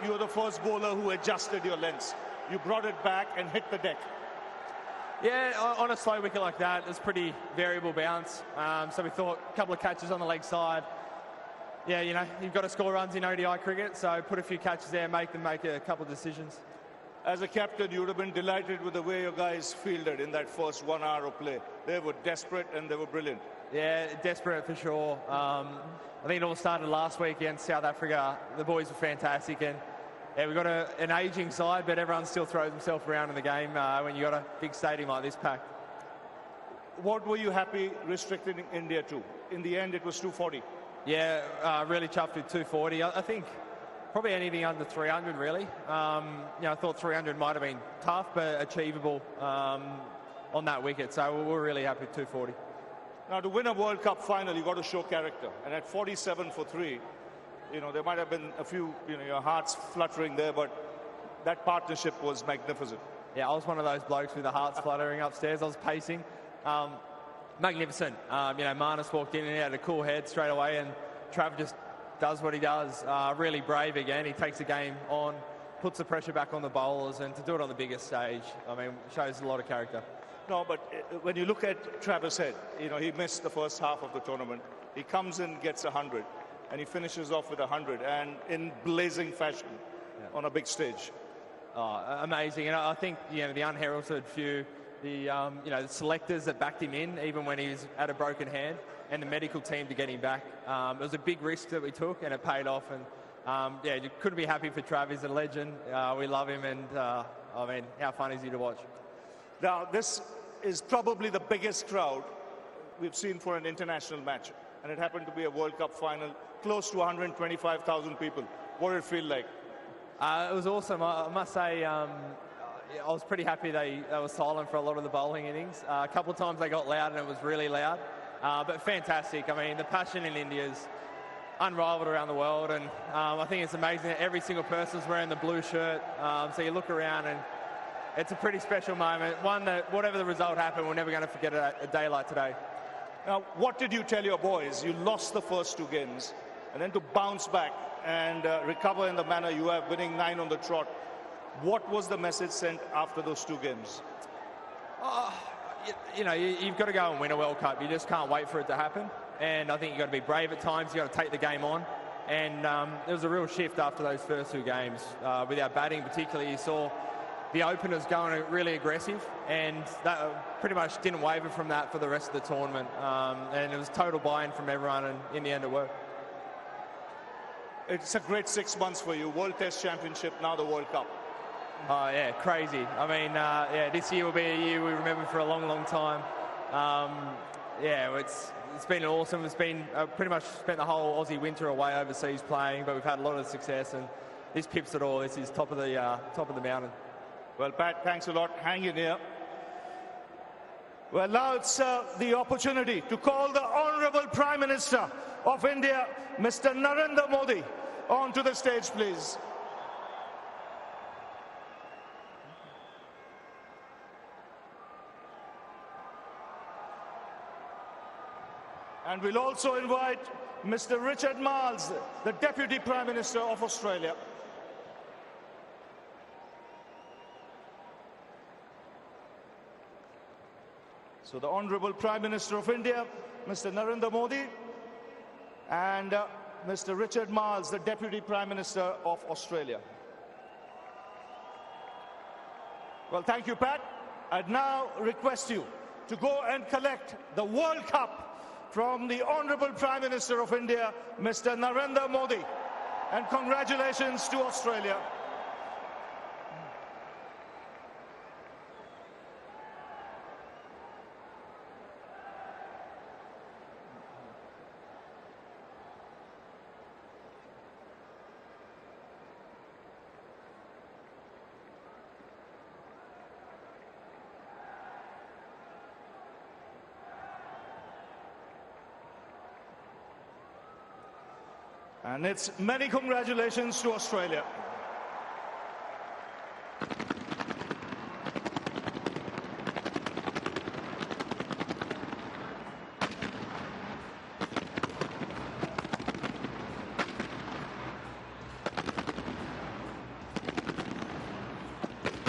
you were the first bowler who adjusted your lengths. You brought it back and hit the deck. Yeah, on a slow wicket like that, it's pretty variable bounce. So we thought a couple of catches on the leg side. Yeah, you know, you've got to score runs in ODI cricket, so put a few catches there, make them make a couple of decisions. As a captain, you would have been delighted with the way your guys fielded in that first 1 hour of play. They were desperate and they were brilliant. Yeah, desperate for sure. I think it all started last week against South Africa. The boys were fantastic, and yeah, we've got an ageing side, but everyone still throws himself around in the game when you've got a big stadium like this packed. What were you happy restricting India to? In the end, it was 240. Yeah, really chuffed with 240. I think probably anything under 300, really. You know, I thought 300 might have been tough, but achievable on that wicket. So we're really happy with 240. Now, to win a World Cup final, you've got to show character. And at 47 for 3, you know, there might have been a few, you know, your hearts fluttering there, but that partnership was magnificent. Yeah, I was one of those blokes with the hearts fluttering upstairs. I was pacing. Magnificent. You know, Marnus walked in and he had a cool head straight away, and Trav just does what he does. Really brave again. He takes the game on, puts the pressure back on the bowlers, and to do it on the biggest stage, I mean, shows a lot of character. No, but when you look at Travis Head, you know, he missed the first half of the tournament. He comes in, gets 100, and he finishes off with 100, and in blazing fashion on a big stage. Oh, amazing. And I think, you know, the unheralded few, the you know, the selectors that backed him in, even when he was at a broken hand, and the medical team to get him back. It was a big risk that we took, and it paid off. And yeah, you couldn't be happy for Trav. He's a legend. We love him, and I mean, how fun is he to watch? Now, this is probably the biggest crowd we've seen for an international match, and it happened to be a World Cup final, close to 125,000 people. What did it feel like? It was awesome. I must say, I was pretty happy they were silent for a lot of the bowling innings. A couple of times they got loud, and it was really loud. But fantastic. I mean, the passion in India is unrivaled around the world, and I think it's amazing that every single person's wearing the blue shirt. So you look around, and it's a pretty special moment. One that, whatever the result happened, we're never going to forget a day like today. Now, what did you tell your boys? You lost the first 2 games, and then to bounce back and recover in the manner you have, winning 9 on the trot. What was the message sent after those 2 games? You know, you've got to go and win a World Cup. You just can't wait for it to happen. And I think you've got to be brave at times. You've got to take the game on. And there was a real shift after those first 2 games. With our batting particularly, you saw the openers going really aggressive, and that pretty much didn't waver from that for the rest of the tournament. And it was total buy-in from everyone, and in the end it worked. It's a great 6 months for you. World Test Championship, now the World Cup. Oh, yeah, crazy. I mean, yeah, this year will be a year we remember for a long, long time. Yeah, it's been awesome. It's been pretty much spent the whole Aussie winter away overseas playing, but we've had a lot of success, and this pips it all. This is top of the mountain. Well, Pat, thanks a lot. Hang in here. Well, now it's the opportunity to call the Honourable Prime Minister of India, Mr. Narendra Modi, onto the stage, please. And we'll also invite Mr. Richard Marles, the Deputy Prime Minister of Australia. So the Honourable Prime Minister of India, Mr. Narendra Modi, and Mr. Richard Marles, the Deputy Prime Minister of Australia. Well, thank you, Pat. I'd now request you to go and collect the World Cup from the Honourable Prime Minister of India, Mr. Narendra Modi. And congratulations to Australia. And it's many congratulations to Australia.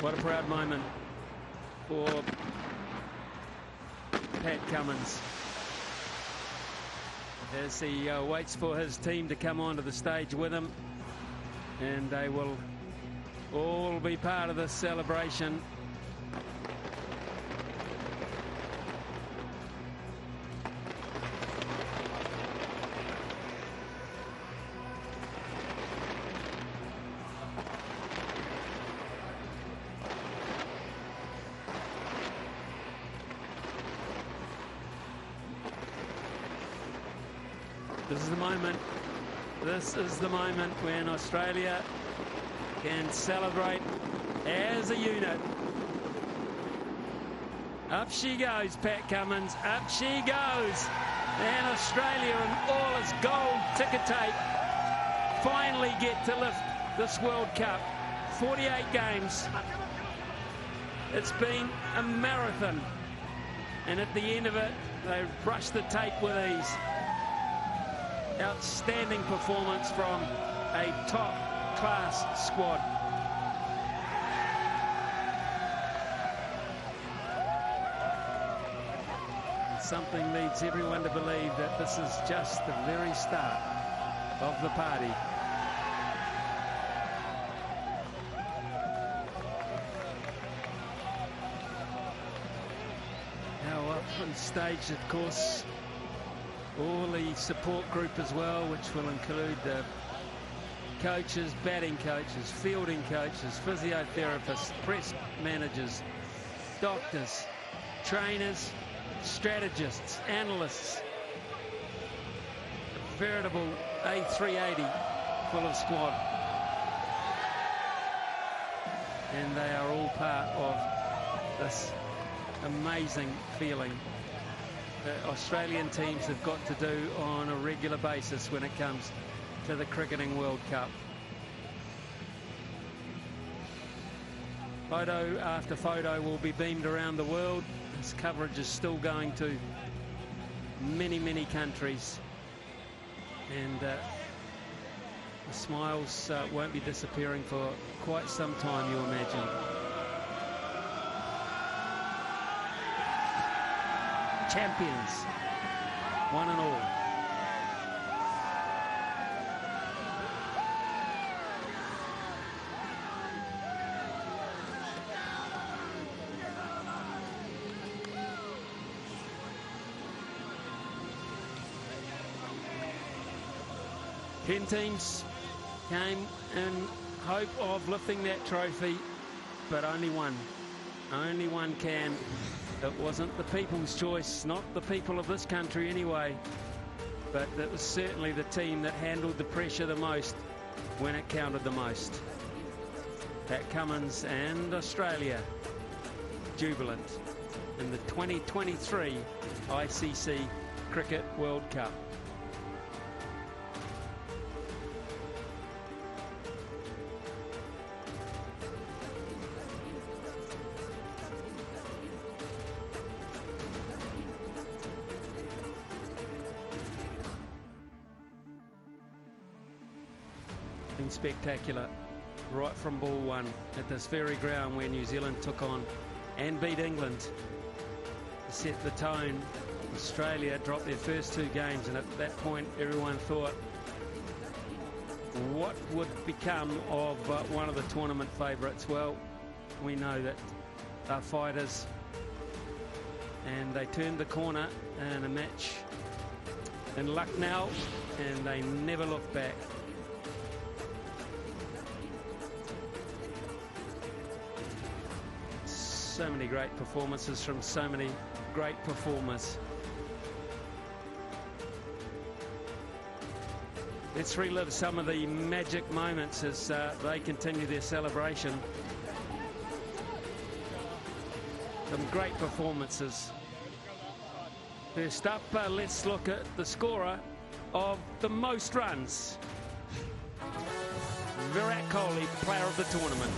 What a proud moment for Pat Cummins as he waits for his team to come onto the stage with him, and they will all be part of this celebration. This is the moment. This is the moment when Australia can celebrate as a unit. Up she goes, Pat Cummins. Up she goes. And Australia and all its gold ticker tape finally get to lift this World Cup. 48 games. It's been a marathon. And at the end of it, they brushed the tape with ease. Outstanding performance from a top-class squad. Something leads everyone to believe that this is just the very start of the party. Now up on stage, of course, all the support group as well, which will include the coaches, batting coaches, fielding coaches, physiotherapists, press managers, doctors, trainers, strategists, analysts. A veritable A380 full of squad. And they are all part of this amazing feeling that Australian teams have got to do on a regular basis when it comes to the Cricketing World Cup. Photo after photo will be beamed around the world. This coverage is still going to many, many countries. And the smiles won't be disappearing for quite some time, you imagine. Champions, one and all. Ten teams came in hope of lifting that trophy, but only one can. It wasn't the people's choice, not the people of this country anyway, but it was certainly the team that handled the pressure the most when it counted the most. Pat Cummins and Australia jubilant in the 2023 ICC Cricket World Cup. Spectacular right from ball one at this very ground where New Zealand took on and beat England to set the tone. Australia dropped their first two games, and at that point everyone thought, what would become of one of the tournament favourites? Well, we know that they're fighters, and they turned the corner in a match in Lucknow, and they never looked back. So many great performances from so many great performers. Let's relive some of the magic moments as they continue their celebration. Some great performances. First up, let's look at the scorer of the most runs. Virat Kohli, player of the tournament.